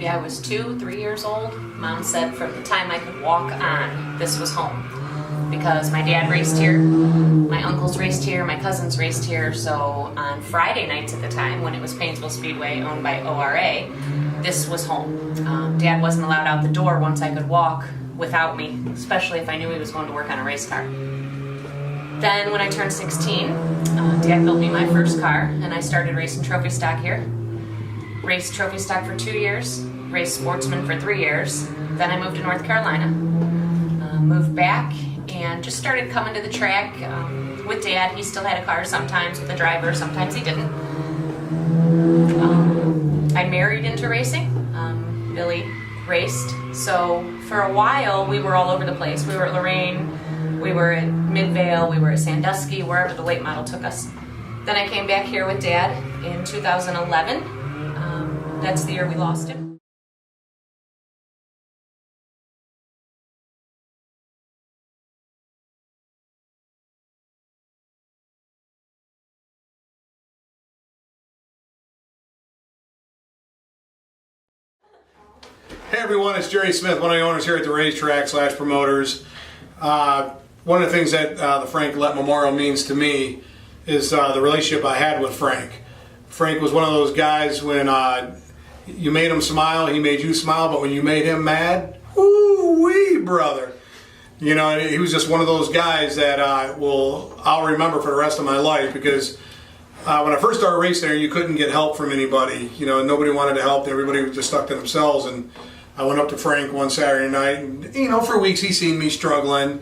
maybe I was 2, 3 years old. Mom said from the time I could walk on, this was home. Because my dad raced here, my uncles raced here, my cousins raced here, so on Friday nights at the time, when it was Painesville Speedway owned by ORA, this was home. Dad wasn't allowed out the door once I could walk without me, especially if I knew he was going to work on a race car. Then when I turned 16, Dad built me my first car, and I started racing trophy stock here. Raced trophy stock for 2 years, raced sportsman for 3 years, then I moved to North Carolina, moved back, and just started coming to the track with Dad. He still had a car sometimes with a driver, sometimes he didn't. I married into racing. Billy raced. So for a while we were all over the place. We were at Lorraine, we were at Midvale, we were at Sandusky, wherever the late model took us. Then I came back here with Dad in 2011. That's the year we lost him. Hey everyone, it's Jerry Smith, one of the owners here at the racetrack / promoters. One of the things that the Frank Lett Memorial means to me is the relationship I had with Frank. Frank was one of those guys when you made him smile, he made you smile, but when you made him mad, woo-wee, brother. You know, he was just one of those guys that I'll remember for the rest of my life, because when I first started racing there, you couldn't get help from anybody. You know, nobody wanted to help. Everybody was just stuck to themselves. And I went up to Frank one Saturday night, and you know, for weeks he seen me struggling,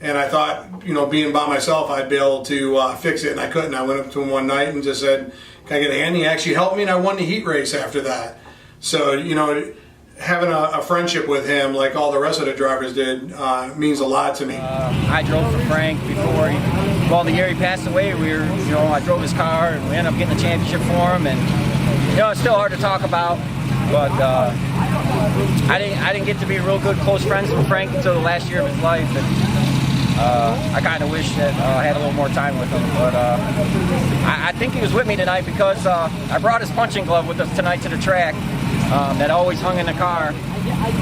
and I thought, you know, being by myself, I'd be able to fix it, and I couldn't. I went up to him one night and just said, "Can I get a hand?" He actually helped me, and I won the heat race after that. So, you know, having a friendship with him, like all the rest of the drivers did, means a lot to me. I drove for Frank before the year he passed away. I drove his car, and we ended up getting the championship for him. And you know, it's still hard to talk about, but I didn't get to be real good close friends with Frank until the last year of his life. And I kind of wish that I had a little more time with him. But I think he was with me tonight because I brought his punching glove with us tonight to the track. That always hung in the car,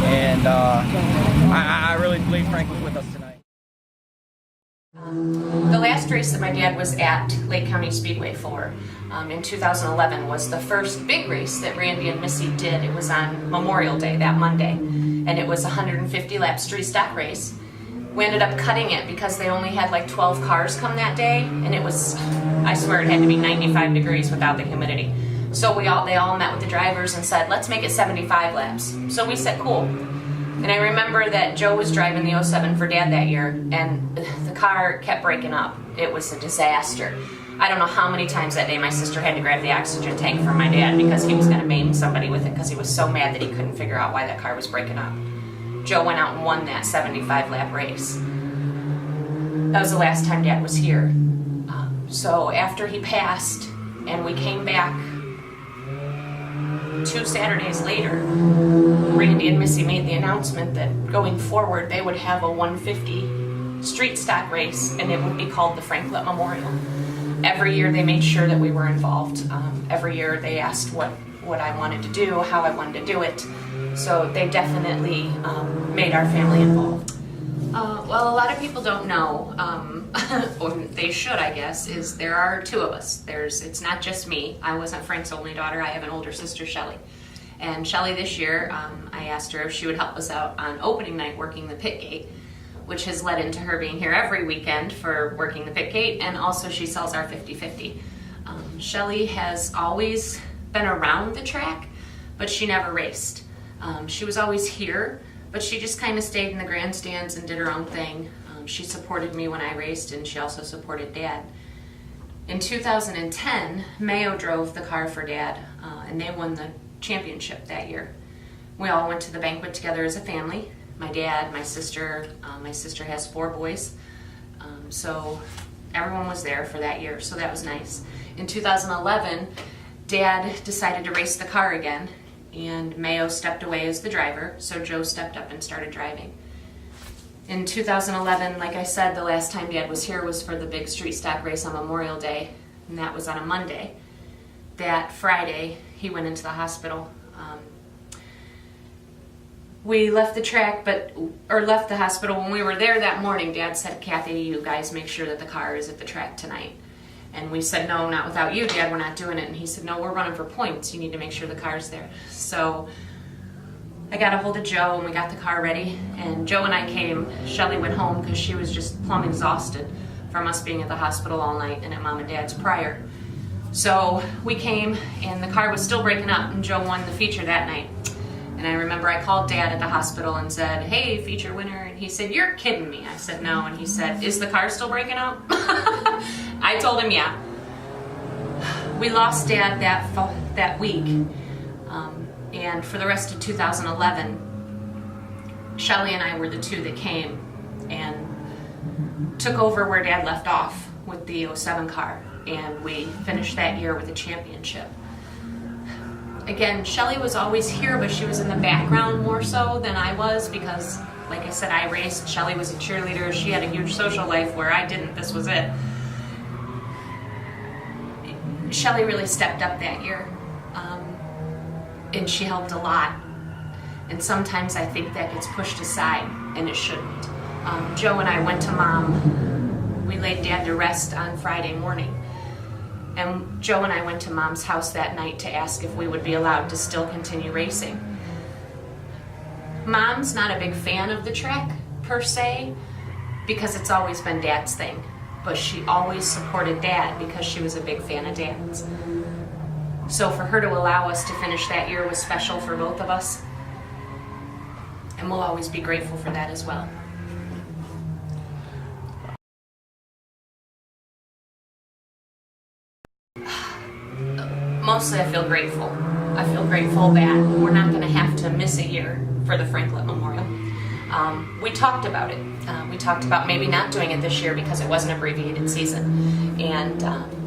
and I really believe Frank was with us tonight. The last race that my dad was at Lake County Speedway for in 2011 was the first big race that Randy and Missy did. It was on Memorial Day, that Monday, and it was a 150 lap street stock race. We ended up cutting it because they only had like 12 cars come that day, and it was, I swear it had to be 95 degrees without the humidity. So they all met with the drivers and said, let's make it 75 laps. So we said, cool. And I remember that Joe was driving the 07 for Dad that year, and the car kept breaking up. It was a disaster. I don't know how many times that day my sister had to grab the oxygen tank from my dad because he was going to maim somebody with it because he was so mad that he couldn't figure out why that car was breaking up. Joe went out and won that 75 lap race. That was the last time Dad was here. So after he passed and we came back 2 Saturdays later, Randy and Missy made the announcement that going forward they would have a 150 street stock race, and it would be called the Frank Lett Memorial. Every year they made sure that we were involved. Every year they asked what I wanted to do, how I wanted to do it. So they definitely made our family involved. Well, a lot of people don't know, or they should, I guess, is there are 2 of us. It's not just me. I wasn't Frank's only daughter. I have an older sister, Shelly. And Shelly this year, I asked her if she would help us out on opening night working the pit gate, which has led into her being here every weekend for working the pit gate, and also she sells our 50/50. Shelly has always been around the track, but she never raced. She was always here, but she just kind of stayed in the grandstands and did her own thing. She supported me when I raced, and she also supported Dad. In 2010, Mayo drove the car for Dad, and they won the championship that year. We all went to the banquet together as a family. My dad, my sister has 4 boys, so everyone was there for that year, so that was nice. In 2011, Dad decided to race the car again, and Mayo stepped away as the driver, so Joe stepped up and started driving. In 2011, like I said, the last time Dad was here was for the big street stock race on Memorial Day, and that was on a Monday. That Friday, he went into the hospital. we left the track, left the hospital. When we were there that morning, Dad said, Kathy, you guys make sure that the car is at the track tonight. And we said, no, not without you, Dad, we're not doing it. And he said, no, we're running for points. You need to make sure the car's there. So I got a hold of Joe and we got the car ready. And Joe and I came. Shelly went home because she was just plumb exhausted from us being at the hospital all night and at Mom and Dad's prior. So we came and the car was still breaking up and Joe won the feature that night. And I remember I called Dad at the hospital and said, hey, feature winner. And he said, you're kidding me. I said, no. And he said, is the car still breaking up? I told him, yeah. We lost Dad that week. And for the rest of 2011, Shelly and I were the two that came and took over where Dad left off with the 07 car. And we finished that year with a championship. Again, Shelly was always here, but she was in the background more so than I was because, like I said, I raced. Shelly was a cheerleader. She had a huge social life where I didn't. This was it. Shelly really stepped up that year, and she helped a lot. And sometimes I think that gets pushed aside, and it shouldn't. Joe and I went to Mom. We laid Dad to rest on Friday morning. And Joe and I went to Mom's house that night to ask if we would be allowed to still continue racing. Mom's not a big fan of the track, per se, because it's always been Dad's thing. But she always supported Dad because she was a big fan of Dad's. So for her to allow us to finish that year was special for both of us. And we'll always be grateful for that as well. Mostly I feel grateful. I feel grateful that we're not going to have to miss a year for the Frank Lett Memorial. We talked about it. We talked about maybe not doing it this year because it was an abbreviated season. And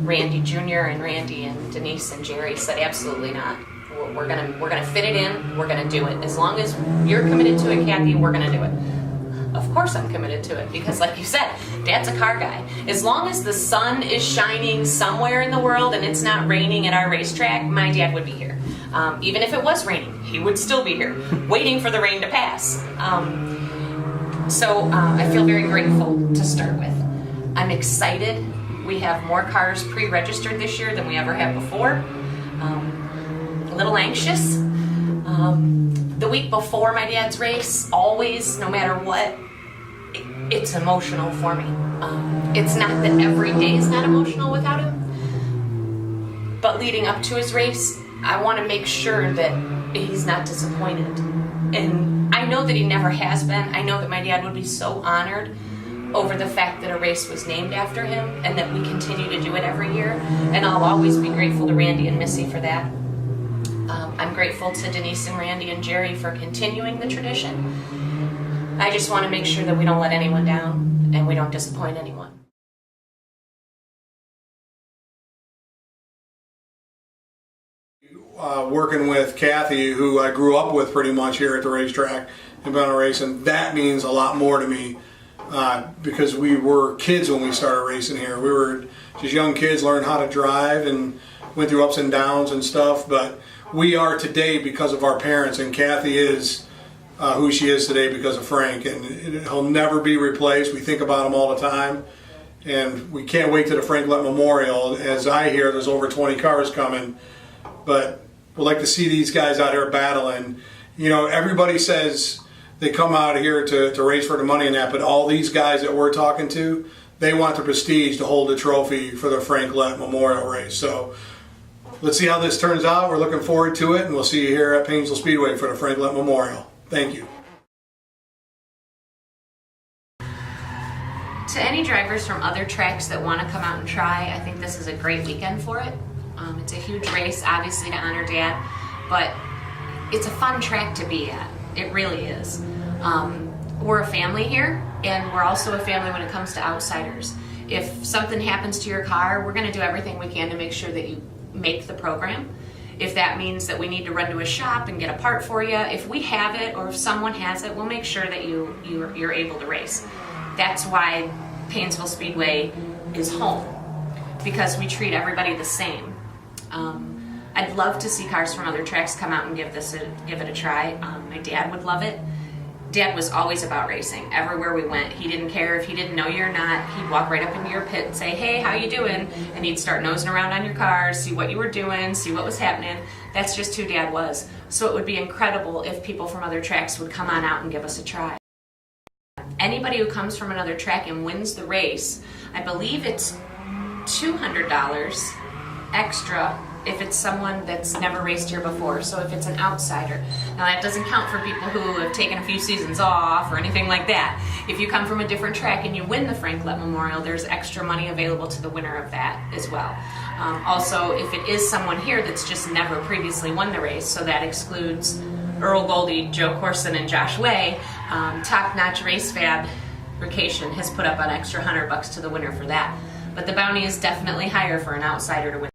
Randy Jr. and Randy and Denise and Jerry said absolutely not. We're gonna fit it in. We're gonna do it. As long as you're committed to it, Kathy, we're gonna do it. Of course I'm committed to it because, like you said, Dad's a car guy. As long as the sun is shining somewhere in the world and it's not raining at our racetrack, my dad would be here. Even if it was raining, he would still be here, waiting for the rain to pass. So I feel very grateful to start with. I'm excited. We have more cars pre-registered this year than we ever have before. A little anxious. The week before my dad's race, always, no matter what, it's emotional for me. It's not that every day is not emotional without him, but leading up to his race, I want to make sure that he's not disappointed. And I know that he never has been. I know that my dad would be so honored over the fact that a race was named after him and that we continue to do it every year. And I'll always be grateful to Randy and Missy for that. I'm grateful to Denise and Randy and Jerry for continuing the tradition. I just want to make sure that we don't let anyone down and we don't disappoint anyone. Working with Kathy, who I grew up with pretty much here at the racetrack and been on a race, and that means a lot more to me because we were kids when we started racing here. We were just young kids, learning how to drive and went through ups and downs and stuff, but we are today because of our parents, and Kathy is who she is today because of Frank, and he'll never be replaced. We think about him all the time, and we can't wait to the Frank Lett Memorial. As I hear, there's over 20 cars coming, but we'd like to see these guys out here battling. You know, everybody says they come out here to race for the money and that, but all these guys that we're talking to, they want the prestige to hold the trophy for the Frank Lett Memorial race. So let's see how this turns out. We're looking forward to it, and we'll see you here at Painesville Speedway for the Frank Lett Memorial. Thank you. To any drivers from other tracks that want to come out and try, I think this is a great weekend for it. It's a huge race, obviously, to honor Dad, but it's a fun track to be at. It really is. We're a family here, and we're also a family when it comes to outsiders. If something happens to your car, we're going to do everything we can to make sure that you make the program. If that means that we need to run to a shop and get a part for you, if we have it or if someone has it, we'll make sure that you're able to race. That's why Painesville Speedway is home, because we treat everybody the same. I'd love to see cars from other tracks come out and give it a try. My dad would love it. Dad was always about racing. Everywhere we went, he didn't care if he didn't know you or not. He'd walk right up into your pit and say, "Hey, how you doing?" And he'd start nosing around on your car, see what you were doing, see what was happening. That's just who Dad was. So it would be incredible if people from other tracks would come on out and give us a try. Anybody who comes from another track and wins the race, I believe it's $200 extra if it's someone that's never raced here before. So if it's an outsider. Now that doesn't count for people who have taken a few seasons off or anything like that. If you come from a different track and you win the Frank Lett Memorial, there's extra money available to the winner of that as well. Also, if it is someone here that's just never previously won the race, so that excludes Earl Goldie, Joe Corson, and Josh Way, Top Notch Race Fabrication has put up an extra $100 to the winner for that. But the bounty is definitely higher for an outsider to win